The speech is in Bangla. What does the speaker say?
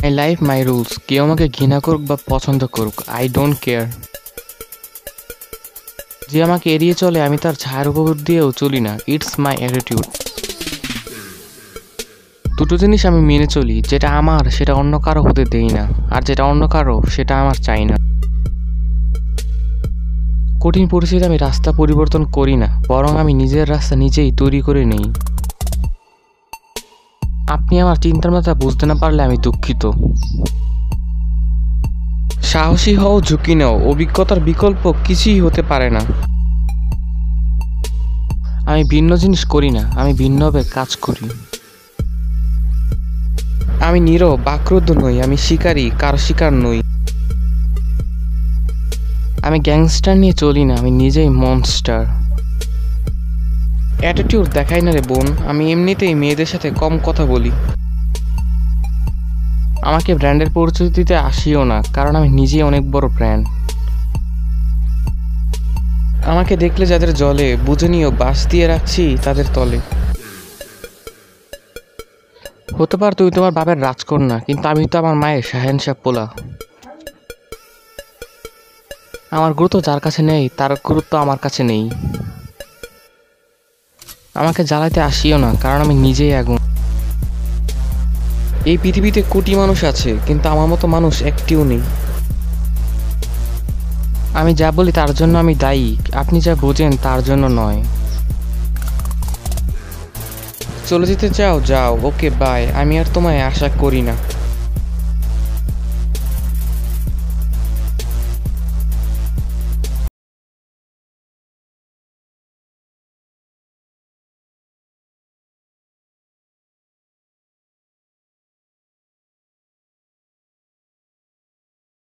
I live my rules. কেউ আমাকে ঘৃণা করুক বা পছন্দ করুক, আই ডোন্ট কেয়ার। যে আমাকে এড়িয়ে চলে আমি তার ছায়ার উপর দিয়েও চলি না। It's my attitude. দুটো জিনিস আমি মেনে চলি, যেটা আমার সেটা অন্য কারো হতে দেই না, আর যেটা অন্য কারো সেটা আমার চাই না। কঠিন পরিস্থিতিতে আমি রাস্তা পরিবর্তন করি না, বরং আমি নিজের রাস্তা নিজেই তৈরি করে নেই। আপনি আমার চিন্তার মাত্রা বুঝতে না পারলে আমি দুঃখিত। সাহসী হও, ঝুঁকি নাও, অভিজ্ঞতার বিকল্প কিছুই হতে পারে না। আমি ভিন্ন জিনিস করি না, আমি ভিন্নভাবে কাজ করি। আমি নীরব, বাক্রুদ্ধ নই, আমি শিকারী, কারো শিকার নই। আমি গ্যাংস্টার নিয়ে চলি না, আমি নিজেই মনস্টার। অ্যাটিটিউড দেখাই না রে বোন, আমি এমনিতেই মেয়েদের সাথে কম কথা বলি। আমাকে ব্র্যান্ডের পরিচয় দিতে আসিও না, কারণ আমি নিজেই অনেক বড় ব্র্যান্ড। আমাকে দেখলে যাদের জলে, বুঝে নিও বাস দিয়ে রাখছি তাদের তলে। হতে পার তুই তোমার বাবার রাজকন্যা, কিন্তু আমি তো আমার মায়ের শাহেনশাহ পোলা। আমার গুরুত্ব যার কাছে নেই তার গুরুত্ব আমার কাছে নেই। আমাকে জ্বালাইতে আসিও না, কারণ আমি নিজেই আগুন। এই পৃথিবীতে কোটি মানুষ আছে, কিন্তু আমার মতো মানুষ একটিও নেই। আমি যা বলি তার জন্য আমি দায়ী, আপনি যা বোঝেন তার জন্য নয়। চলে যেতে চাও যাও, ওকে বাই, আমি আর তোমায় আশা করি না।